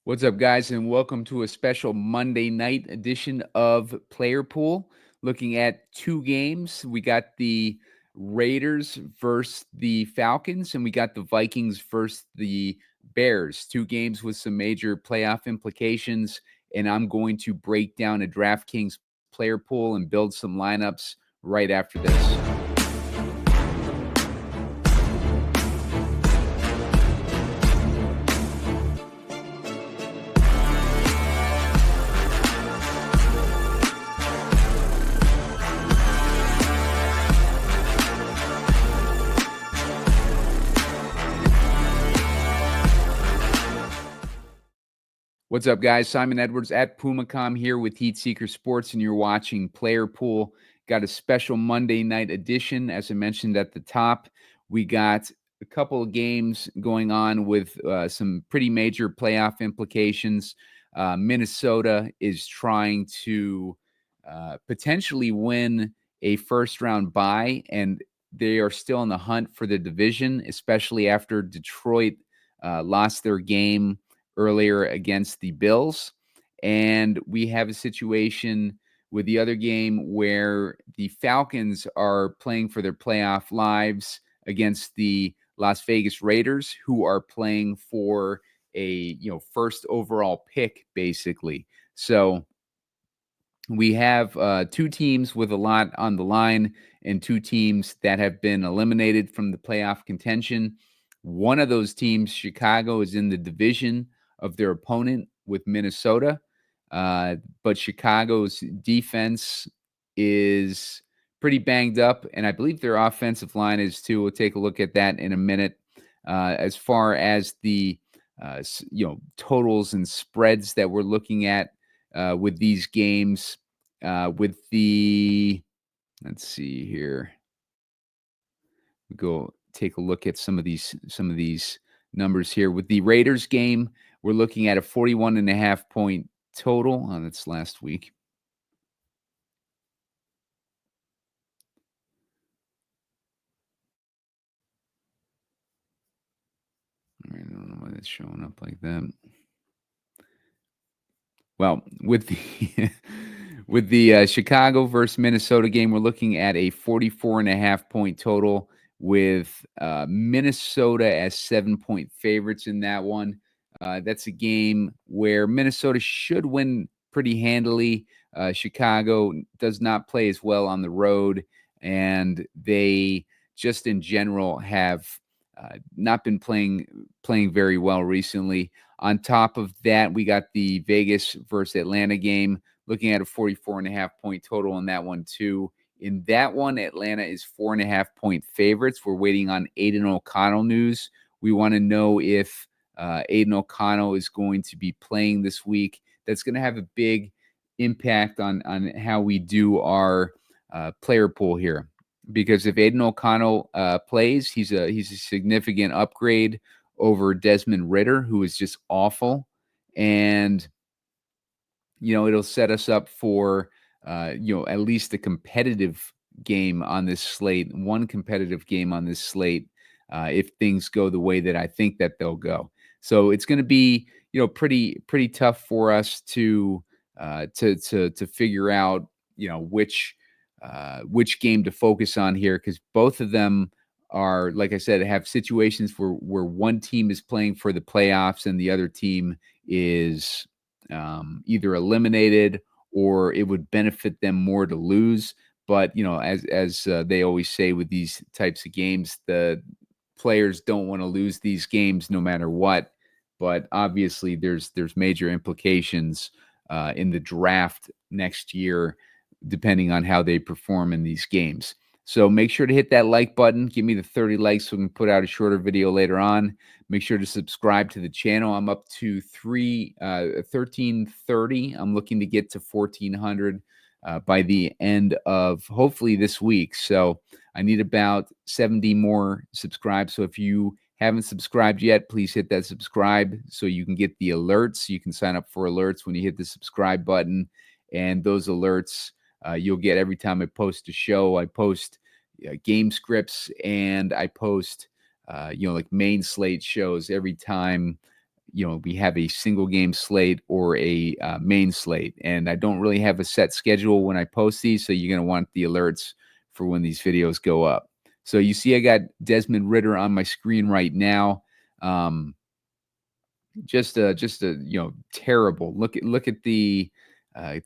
What's up, guys, and welcome to a special Monday night edition of Player Pool. Looking at two games, we got the Raiders versus the Falcons, and we got the Vikings versus the Bears. Two games with some major playoff implications, and I'm going to break down a DraftKings Player Pool and build some lineups right after this. What's up, guys? Simon Edwards at PumaCom here with Heat Seeker Sports, and you're watching Player Pool. Got a special Monday night edition. As I mentioned at the top, we got a couple of games going on with some pretty major playoff implications. Minnesota is trying to potentially win a first-round bye, and they are still in the hunt for the division, especially after Detroit lost their game earlier against the Bills. And we have a situation with the other game where the Falcons are playing for their playoff lives against the Las Vegas Raiders, who are playing for a first overall pick, basically. So we have two teams with a lot on the line and two teams that have been eliminated from the playoff contention. One of those teams, Chicago, is in the division of their opponent with Minnesota. But Chicago's defense is pretty banged up, and I believe their offensive line is too. We'll take a look at that in a minute. As far as the totals and spreads that we're looking at with these games, with the let's see here, we go take a look at some of these numbers here. With the Raiders game, we're looking at a 41.5 point total. Oh, that's last week. I don't know why it's showing up like that. Well, with the with the Chicago versus Minnesota game, we're looking at a 44.5 point total with Minnesota as 7-point favorites in that one. That's a game where Minnesota should win pretty handily. Chicago does not play as well on the road, and they just in general have not been playing very well recently. On top of that, we got the Vegas versus Atlanta game, looking at a 44.5 point total in that one too. In that one, Atlanta is 4.5 point favorites. We're waiting on Aiden O'Connell news. We want to know if Aiden O'Connell is going to be playing this week. That's going to have a big impact on how we do our player pool here. Because if Aiden O'Connell plays, he's a significant upgrade over Desmond Ridder, who is just awful. And, it'll set us up for, at least a competitive game on this slate, one competitive game on this slate, if things go the way that I think that they'll go. So it's going to be, pretty tough for us to figure out, which game to focus on here, because both of them are, like I said, have situations where one team is playing for the playoffs and the other team is either eliminated, or it would benefit them more to lose. But as they always say with these types of games, the players don't want to lose these games no matter what. But obviously, there's major implications in the draft next year, depending on how they perform in these games. So make sure to hit that like button. Give me the 30 likes so we can put out a shorter video later on. Make sure to subscribe to the channel. I'm up to 1330. I'm looking to get to 1400 by the end of hopefully this week. So I need about 70 more subscribes. So if you haven't subscribed yet, please hit that subscribe so you can get the alerts. You can sign up for alerts when you hit the subscribe button, and those alerts you'll get every time I post a show. I post game scripts, and I post like main slate shows every time we have a single game slate or a main slate. And I don't really have a set schedule when I post these, so you're going to want the alerts for when these videos go up. So you see I got Desmond Ridder on my screen right now. Just a terrible look at the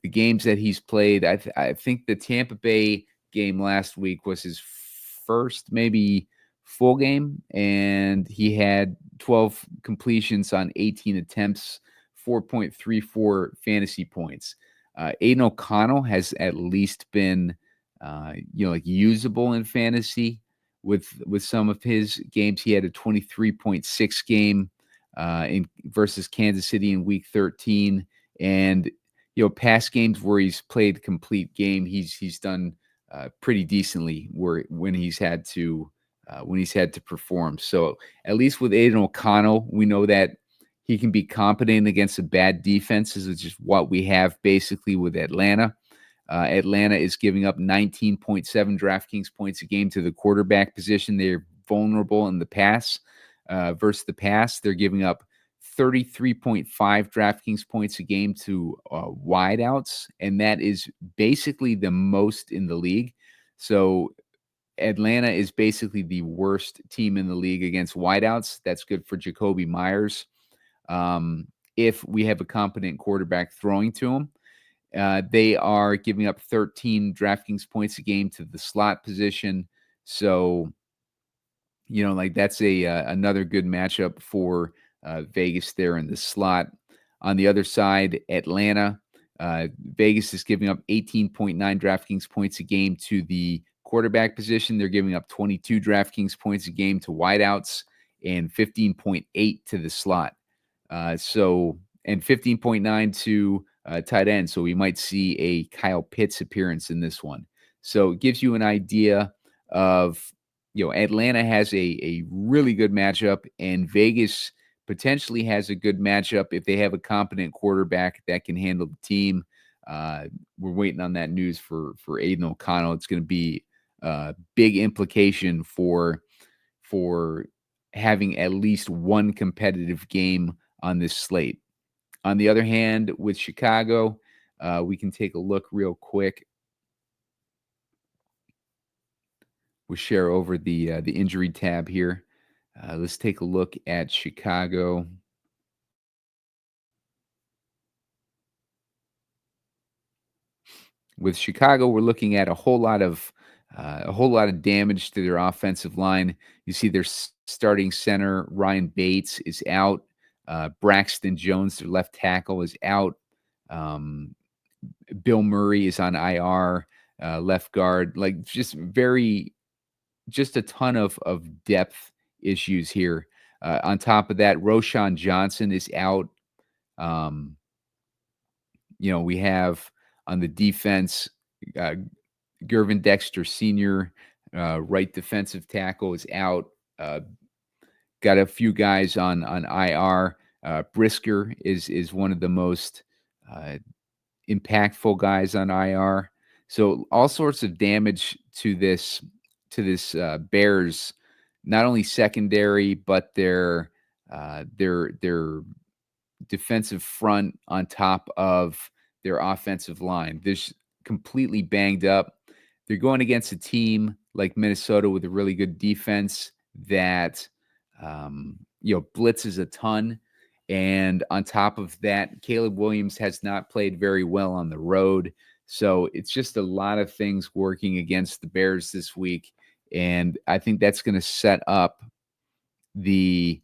games that he's played. I think the Tampa Bay game last week was his first maybe full game, and he had 12 completions on 18 attempts, 4.34 fantasy points. Aiden O'Connell has at least been like usable in fantasy with some of his games. He had a 23.6 game in versus Kansas City in Week 13, and past games where he's played complete game, he's done pretty decently when he's had to perform. So at least with Aiden O'Connell, we know that he can be competent against a bad defenses, which is what we have basically with Atlanta. Atlanta is giving up 19.7 DraftKings points a game to the quarterback position. They're vulnerable in the pass. Versus the pass, they're giving up 33.5 DraftKings points a game to wideouts, and that is basically the most in the league. So Atlanta is basically the worst team in the league against wideouts. That's good for Jacoby Myers. If we have a competent quarterback throwing to him, they are giving up 13 DraftKings points a game to the slot position. So, that's another good matchup for Vegas there in the slot. On the other side, Atlanta, Vegas is giving up 18.9 DraftKings points a game to the quarterback position. They're giving up 22 DraftKings points a game to wideouts and 15.8 to the slot. And 15.9 to tight end. So we might see a Kyle Pitts appearance in this one. So it gives you an idea of, Atlanta has a really good matchup, and Vegas potentially has a good matchup if they have a competent quarterback that can handle the team. We're waiting on that news for Aiden O'Connell. It's going to be a big implication for having at least one competitive game on this slate. On the other hand, with Chicago, we can take a look real quick. We'll share over the injury tab here. Let's take a look at Chicago. With Chicago, we're looking at a whole lot of damage to their offensive line. You see their starting center, Ryan Bates, is out. Braxton Jones, their left tackle, is out. Bill Murray is on IR, left guard. Just a ton of depth issues here. On top of that, Roshan Johnson is out. We have on the defense, Gervin Dexter Sr., right defensive tackle, is out. Got a few guys on IR. Brisker is one of the most impactful guys on IR. So all sorts of damage to this Bears, not only secondary, but their defensive front on top of their offensive line. They're completely banged up. They're going against a team like Minnesota with a really good defense that blitzes a ton. And on top of that, Caleb Williams has not played very well on the road. So it's just a lot of things working against the Bears this week. And I think that's going to set up the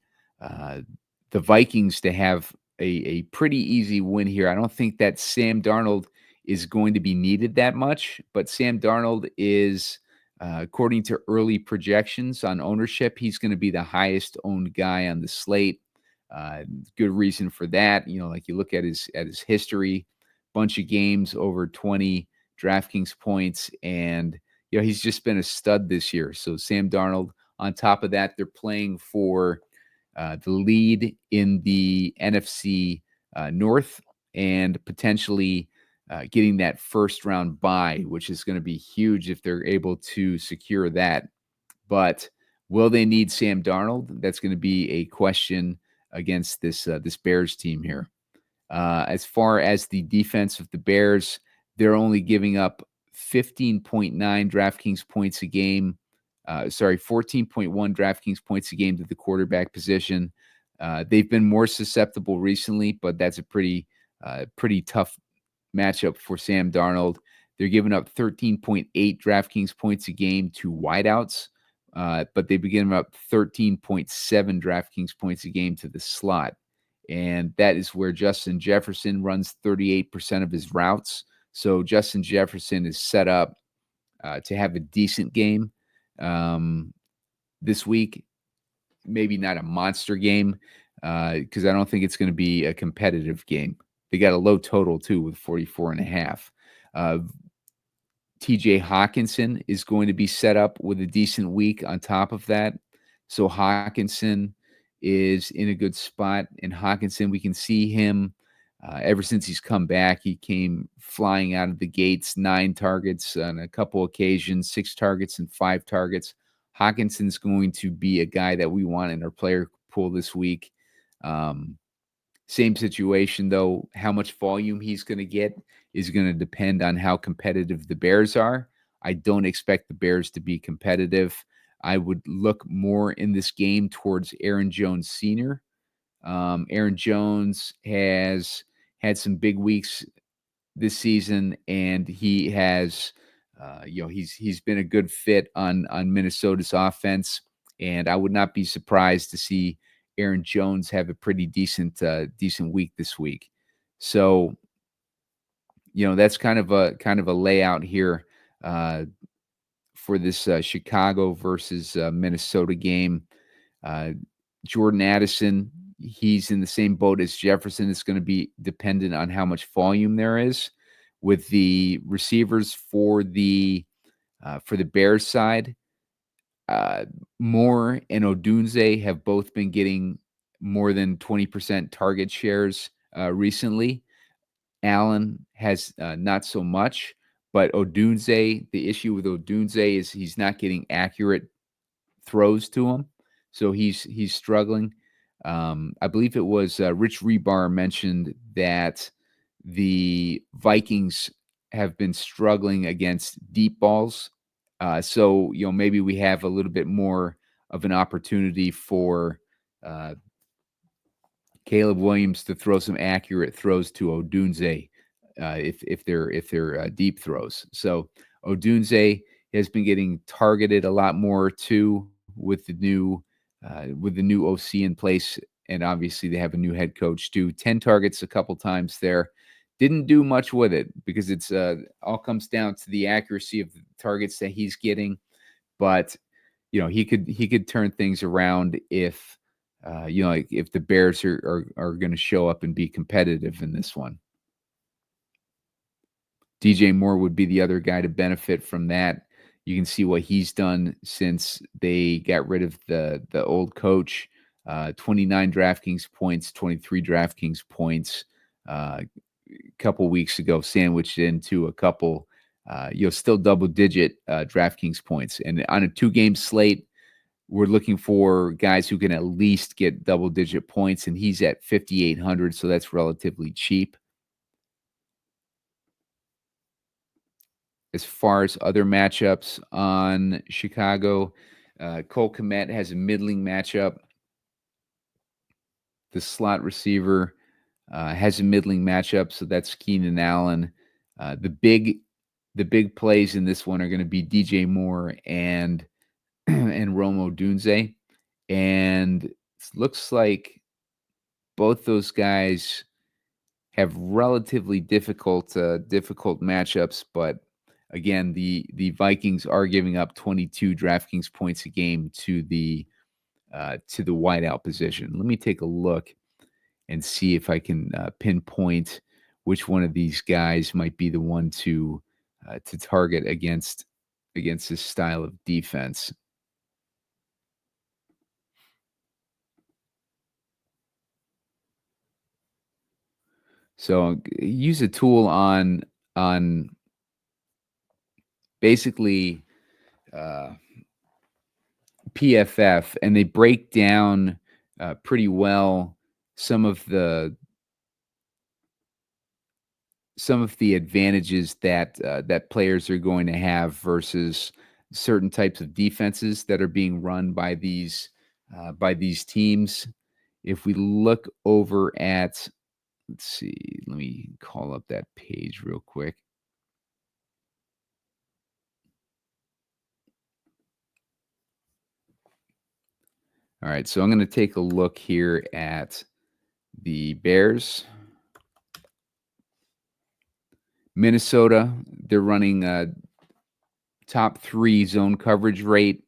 Vikings to have a pretty easy win here. I don't think that Sam Darnold is going to be needed that much, but Sam Darnold is, according to early projections on ownership, he's going to be the highest owned guy on the slate. Good reason for that. Like you look at his history, bunch of games over 20 DraftKings points, and he's just been a stud this year. So Sam Darnold. On top of that, they're playing for the lead in the NFC North and potentially getting that first round bye, which is going to be huge if they're able to secure that. But will they need Sam Darnold? That's going to be a question against this Bears team here. As far as the defense of the Bears, they're only giving up 15.9 DraftKings points a game. 14.1 DraftKings points a game to the quarterback position. They've been more susceptible recently, but that's a pretty tough matchup for Sam Darnold. They're giving up 13.8 DraftKings points a game to wideouts, but they've been giving up 13.7 DraftKings points a game to the slot. And that is where Justin Jefferson runs 38% of his routes. So Justin Jefferson is set up to have a decent game this week. Maybe not a monster game because I don't think it's going to be a competitive game. They got a low total too with 44.5. TJ Hawkinson is going to be set up with a decent week on top of that. So Hawkinson is in a good spot. And Hawkinson, we can see him ever since he's come back. He came flying out of the gates, 9 targets on a couple occasions, 6 targets and 5 targets. Hawkinson's going to be a guy that we want in our player pool this week. Same situation, though. How much volume he's going to get is going to depend on how competitive the Bears are. I don't expect the Bears to be competitive. I would look more in this game towards Aaron Jones Sr. Aaron Jones has had some big weeks this season, and he has, he's been a good fit on Minnesota's offense. And I would not be surprised to see Aaron Jones have a pretty decent week this week. So, that's kind of a layout here for this Chicago versus Minnesota game. Jordan Addison, he's in the same boat as Jefferson. It's going to be dependent on how much volume there is. With the receivers for the Bears side, Moore and Odunze have both been getting more than 20% target shares recently. Allen has not so much, but Odunze, the issue with Odunze is he's not getting accurate throws to him, so he's struggling. I believe it was Rich Rebar mentioned that the Vikings have been struggling against deep balls. So, maybe we have a little bit more of an opportunity for Caleb Williams to throw some accurate throws to Odunze if they're deep throws. So Odunze has been getting targeted a lot more too with the new OC in place, and obviously they have a new head coach too. 10 targets a couple times there. Didn't do much with it because it's all comes down to the accuracy of the targets that he's getting. But he could turn things around if if the Bears are going to show up and be competitive in this one. DJ Moore would be the other guy to benefit from that. You can see what he's done since they got rid of the old coach. 29 DraftKings points, 23 DraftKings points. A couple weeks ago, sandwiched into a couple, still double-digit DraftKings points. And on a 2-game slate, we're looking for guys who can at least get double-digit points, and he's at 5,800, so that's relatively cheap. As far as other matchups on Chicago, Cole Kmet has a middling matchup. The slot receiver has a middling matchup, so that's Keenan Allen. The big plays in this one are going to be DJ Moore and Rome Odunze. And it looks like both those guys have relatively difficult matchups, but again, the Vikings are giving up 22 DraftKings points a game to the wideout position. Let me take a look and see if I can pinpoint which one of these guys might be the one to target against this style of defense. So use a tool on basically PFF, and they break down pretty well some of the advantages that that players are going to have versus certain types of defenses that are being run by these teams. If we look over at, let's see, let me call up that page real quick. All right, so I'm going to take a look here at the Bears. Minnesota, they're running a top 3 zone coverage rate.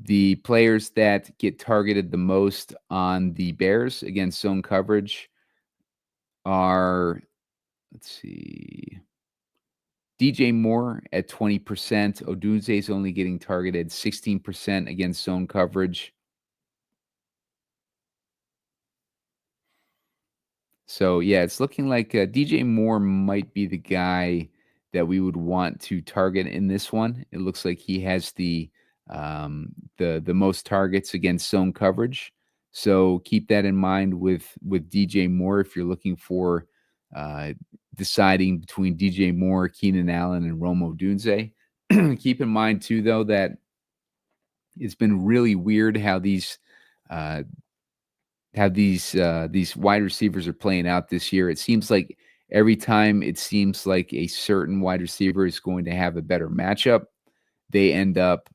The players that get targeted the most on the Bears against zone coverage are, let's see, DJ Moore at 20%. Odunze is only getting targeted 16% against zone coverage. So, yeah, it's looking like DJ Moore might be the guy that we would want to target in this one. It looks like he has the most targets against zone coverage. So keep that in mind with DJ Moore if you're looking for uh, deciding between DJ Moore, Keenan Allen, and Rome Odunze. Keep in mind too, though, that it's been really weird how uh, these wide receivers are playing out this year. It seems like every time it seems like a certain wide receiver is going to have a better matchup, they end up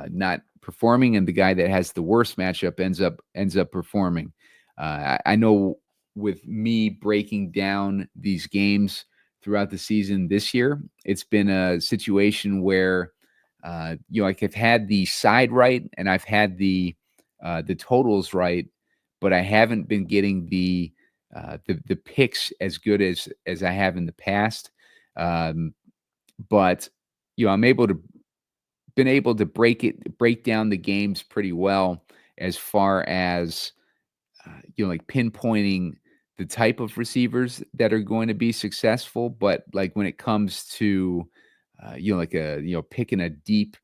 not performing, and the guy that has the worst matchup ends up performing. I know with me breaking down these games throughout the season this year, it's been a situation where like I've had the side right and I've had the totals right, but I haven't been getting the picks as good as I have in the past. But I'm been able to break down the games pretty well as far as like pinpointing the type of receivers that are going to be successful. But like when it comes to like picking a deep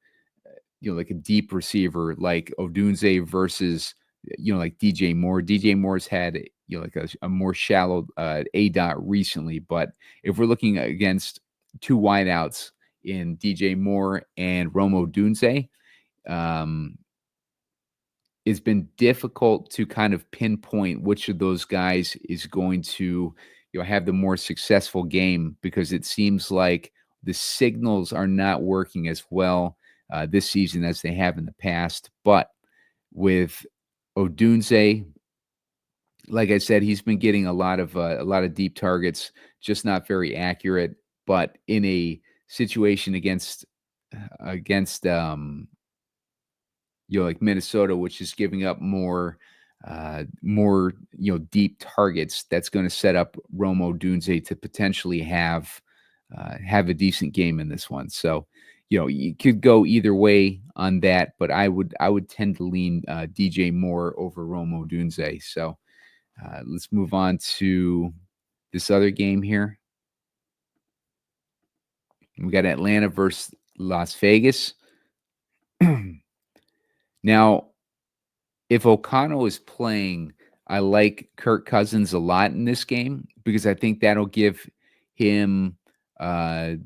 like a deep receiver like Odunze versus like DJ Moore. DJ Moore's had like a more shallow A dot recently, but if we're looking against 2 wideouts in DJ Moore and Rome Odunze, um, it's been difficult to kind of pinpoint which of those guys is going to have the more successful game, because it seems like the signals are not working as well this season as they have in the past. But with Odunze, like I said, he's been getting a lot of deep targets, just not very accurate. But in a situation against like Minnesota, which is giving up more deep targets, that's going to set up Romo Dunze to potentially have a decent game in this one. So, you could go either way on that, but I would tend to lean DJ Moore over Romo Dunze. So, let's move on to this other game here. We got Atlanta versus Las Vegas. Now, if O'Connell is playing, I like Kirk Cousins a lot in this game because I think that'll give him an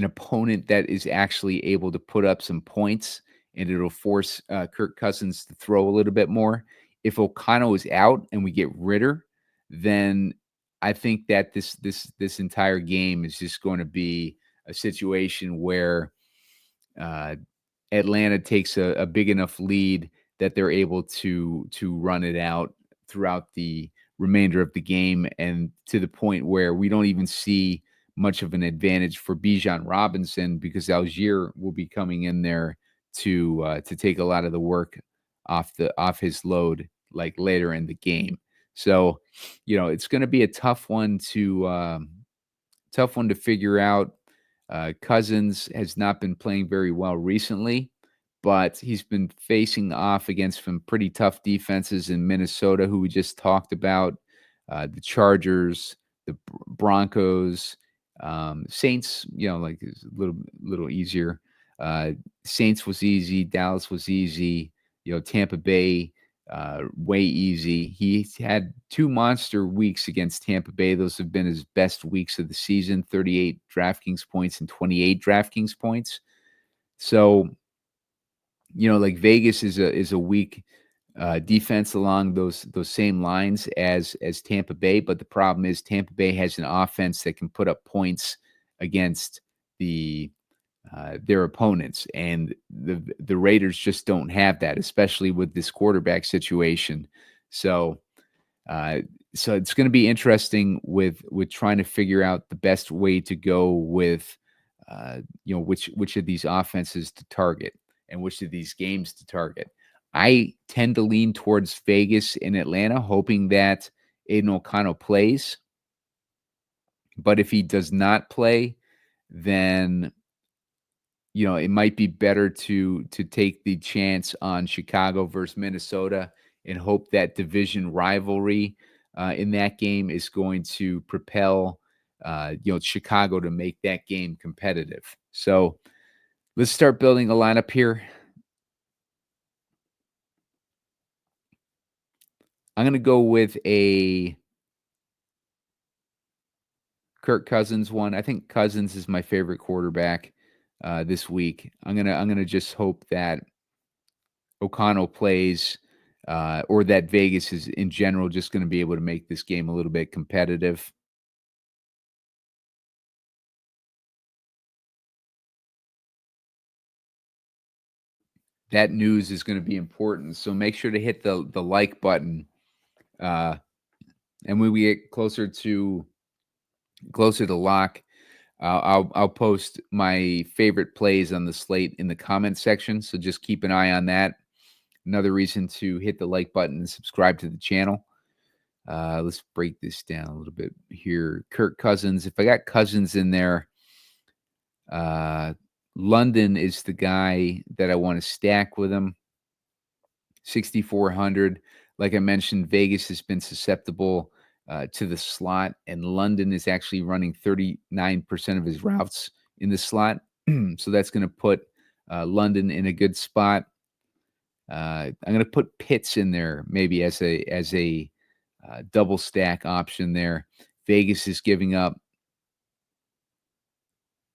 opponent that is actually able to put up some points, and it'll force Kirk Cousins to throw a little bit more. If O'Connell is out and we get Ritter, then I think that this entire game is just going to be a situation where uh, Atlanta takes a big enough lead that they're able to run it out throughout the remainder of the game, and to the point where we don't even see much of an advantage for Bijan Robinson, because Algier will be coming in there to take a lot of the work off his load like later in the game. So, it's going to be a tough one to figure out. Cousins has not been playing very well recently, but he's been facing off against some pretty tough defenses in Minnesota, who we just talked about, the Chargers, the Broncos, Saints. Like it's a little easier. Saints was easy. Dallas was easy. Tampa Bay. way easy. He's had 2 monster weeks against Tampa Bay. Those have been his best weeks of the season, 38 DraftKings points and 28 DraftKings points. So, like Vegas is a weak defense along those same lines as Tampa Bay, but the problem is Tampa Bay has an offense that can put up points against their opponents, and the Raiders just don't have that, especially with this quarterback situation. So, uh, so it's going to be interesting with trying to figure out the best way to go with, which of these offenses to target and which of these games to target. I tend to lean towards Vegas in Atlanta, hoping that Aiden O'Connell plays. But if he does not play, then it might be better to take the chance on Chicago versus Minnesota and hope that division rivalry in that game is going to propel Chicago to make that game competitive. So let's start building a lineup here. I'm going to go with a Kirk Cousins one. I think Cousins is my favorite quarterback this week. I'm gonna just hope that O'Connell plays, or that Vegas is in general just going to be able to make this game a little bit competitive. That news is going to be important, so make sure to hit the like button. And when we get closer to lock, I'll post my favorite plays on the slate in the comment section. So just keep an eye on that. Another reason to hit the like button and subscribe to the channel. Let's break this down a little bit here. Kirk Cousins. If I got Cousins in there, London is the guy that I want to stack with him. 6,400. Like I mentioned, Vegas has been susceptible to the slot, and London is actually running 39% of his routes in the slot. So that's going to put London in a good spot. I'm going to put Pitts in there maybe as a double stack option there. Vegas is giving up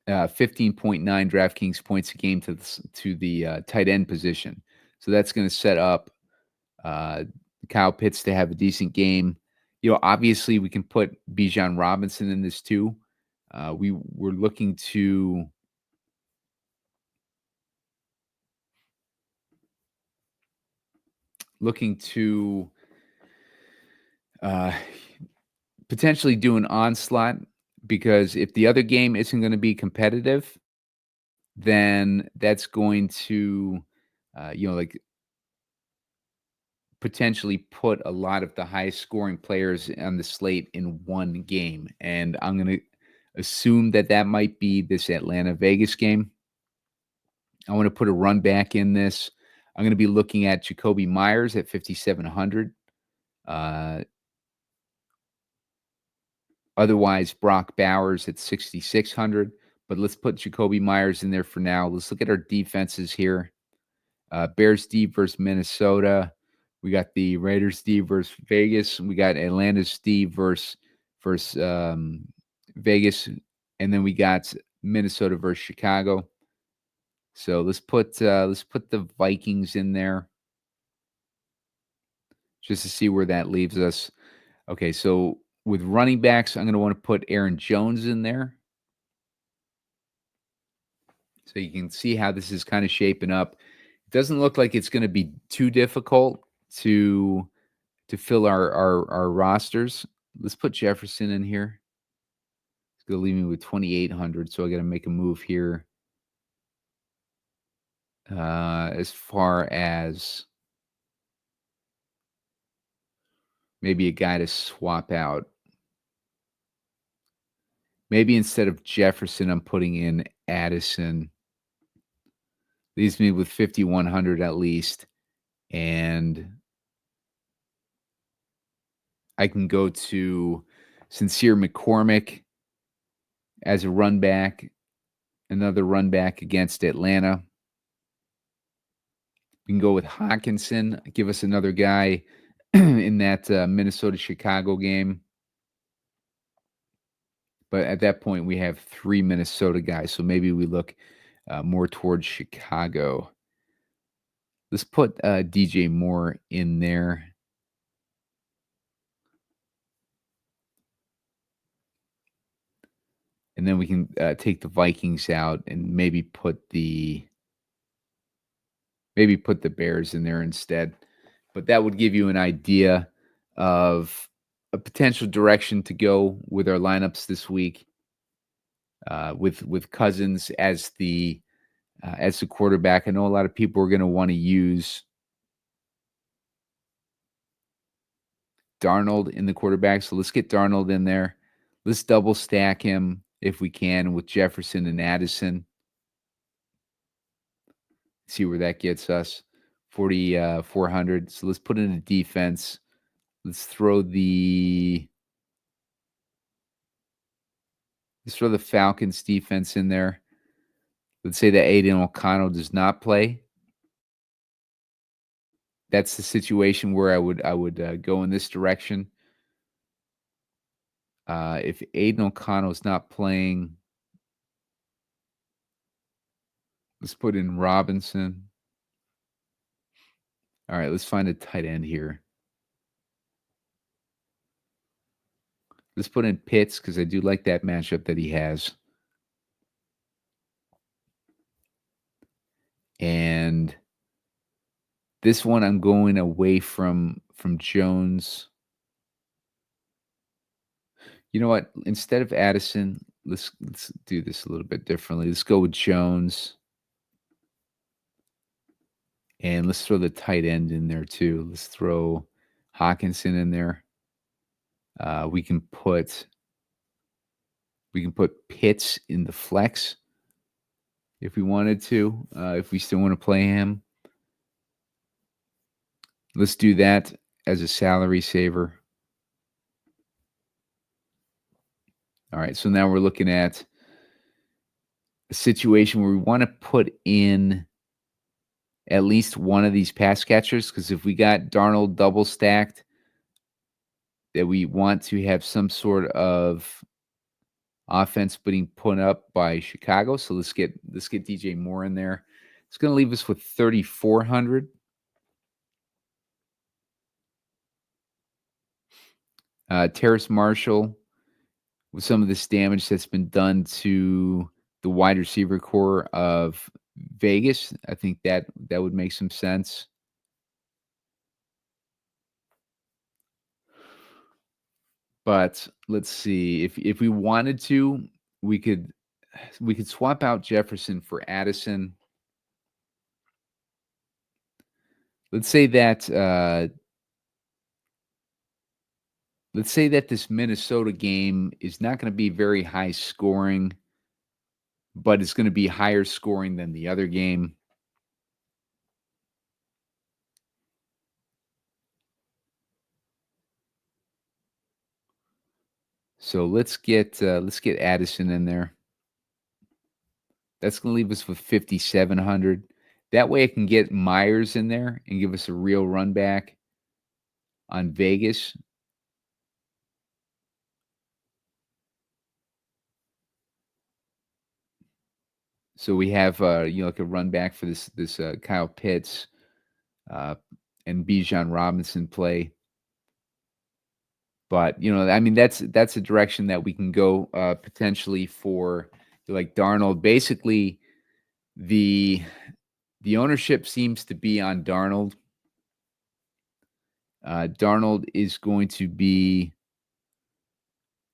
15.9 DraftKings points a game to the tight end position. So that's going to set up Kyle Pitts to have a decent game. Obviously we can put Bijan Robinson in this too. We're looking to potentially do an onslaught, because if the other game isn't going to be competitive, then that's going to, potentially put a lot of the highest scoring players on the slate in one game. And I'm going to assume that might be this Atlanta Vegas game. I want to put a run back in this. I'm going to be looking at Jacoby Myers at 5,700. Otherwise, Brock Bowers at 6,600. But let's put Jacoby Myers in there for now. Let's look at our defenses here. Bears D versus Minnesota. We got the Raiders D versus Vegas. We got Atlanta's D versus Vegas. And then we got Minnesota versus Chicago. So let's put the Vikings in there just to see where that leaves us. Okay, so with running backs, I'm going to want to put Aaron Jones in there. So you can see how this is kind of shaping up. It doesn't look like it's going to be too difficult to fill our rosters. Let's put Jefferson in here. It's going to leave me with 2,800, so I got to make a move here. As far as maybe a guy to swap out. Maybe instead of Jefferson, I'm putting in Addison. Leaves me with 5,100 at least. And I can go to Sincere McCormick as a run back, another run back against Atlanta, We can go with Hawkinson, give us another guy in that Minnesota-Chicago game. But at that point, we have 3 Minnesota guys, so maybe we look more towards Chicago. Let's put DJ Moore in there. And then we can take the Vikings out and maybe put the Bears in there instead. But that would give you an idea of a potential direction to go with our lineups this week. With Cousins as the quarterback, I know a lot of people are going to want to use Darnold in the quarterback, so let's get Darnold in there. Let's double stack him if we can with Jefferson and Addison. See where that gets us. 4,400. So let's put in a defense. Let's throw the Falcons defense in there. Let's say that Aiden O'Connell does not play. That's the situation where I would go in this direction. If Aiden O'Connell is not playing, let's put in Robinson. All right, let's find a tight end here. Let's put in Pitts because I do like that matchup that he has. And this one I'm going away from Jones. You know what? Instead of Addison, let's do this a little bit differently. Let's go with Jones. And let's throw the tight end in there too. Let's throw Hawkinson in there. We can put Pitts in the flex if we wanted to, if we still want to play him. Let's do that as a salary saver. All right, so now we're looking at a situation where we want to put in at least one of these pass catchers, because if we got Darnold double stacked, that we want to have some sort of offense being put up by Chicago. So let's get DJ Moore in there. It's going to leave us with 3,400. Terrace Marshall, with some of this damage that's been done to the wide receiver core of Vegas, I think that would make some sense. But let's see, if we wanted to, we could swap out Jefferson for Addison. Let's say that this Minnesota game is not going to be very high scoring, but it's going to be higher scoring than the other game. So let's get Addison in there. That's going to leave us with 5,700. That way I can get Myers in there and give us a real run back on Vegas. So we have like a run back for this Kyle Pitts and Bijan Robinson play. But I mean that's a direction that we can go potentially for like Darnold. Basically, the ownership seems to be on Darnold. Darnold is going to be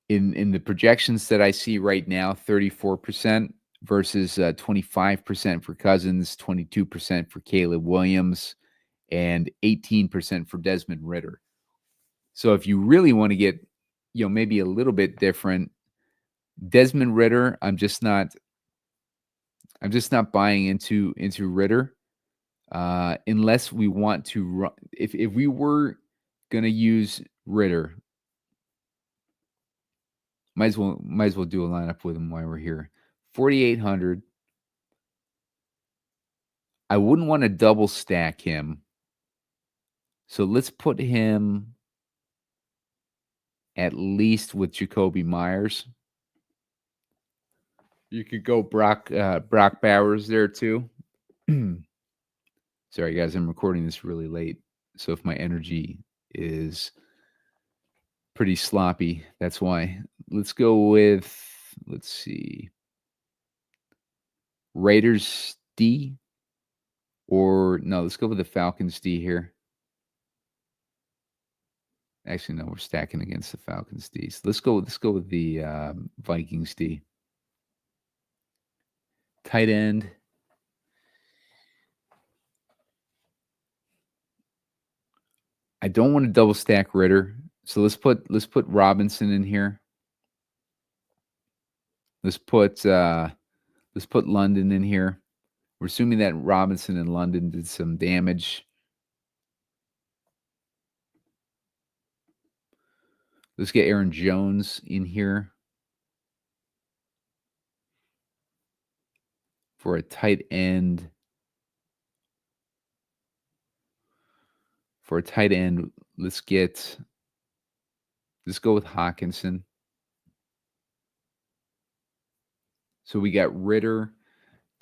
in the projections that I see right now, 34% versus 25% for Cousins, 22% for Caleb Williams, and 18% for Desmond Ridder. So if you really want to get, maybe a little bit different, Desmond Ridder, I'm just not buying into Ridder unless we want to run. If we were gonna use Ridder, might as well do a lineup with him while we're here. 4,800. I wouldn't want to double stack him. So let's put him at least with Jacoby Myers. You could go Brock Bowers there too. Sorry, guys, I'm recording this really late. So if my energy is pretty sloppy, that's why. Let's go with, let's see, Raiders D, or no, let's go with the Falcons D here. Actually, no, we're stacking against the Falcons D. So let's go with the Vikings D. Tight end. I don't want to double stack Ritter, so let's put Robinson in here. Let's put London in here. We're assuming that Robinson and London did some damage. Let's get Aaron Jones in here for a tight end. For a tight end, let's go with Hawkinson. So we got Ritter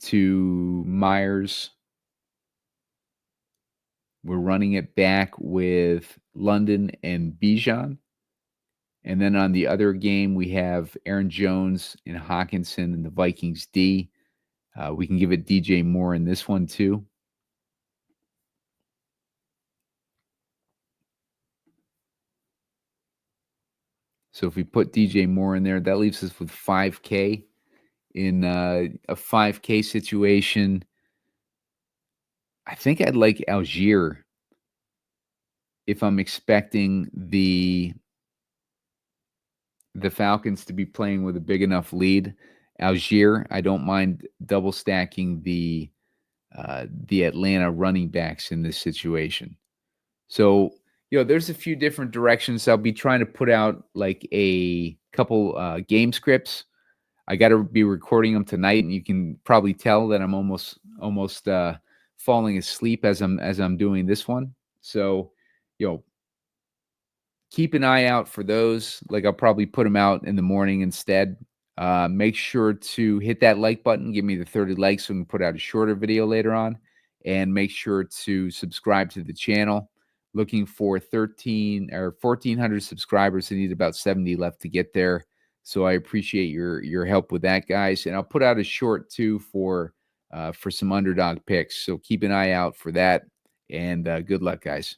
to Myers. We're running it back with London and Bijan. And then on the other game, we have Aaron Jones and Hawkinson and the Vikings D. We can give it DJ Moore in this one too. So if we put DJ Moore in there, that leaves us with 5K in a 5K situation. I think I'd like Algier if I'm expecting the Falcons to be playing with a big enough lead. Algier, I don't mind double stacking the Atlanta running backs in this situation. So, there's a few different directions. I'll be trying to put out like a couple game scripts. I got to be recording them tonight, and you can probably tell that I'm almost falling asleep as I'm doing this one. So, keep an eye out for those. Like, I'll probably put them out in the morning instead. Make sure to hit that like button. Give me the 30 likes so we can put out a shorter video later on. And make sure to subscribe to the channel. Looking for 1,400 subscribers. I need about 70 left to get there. So I appreciate your help with that, guys. And I'll put out a short too for some underdog picks. So keep an eye out for that. And good luck, guys.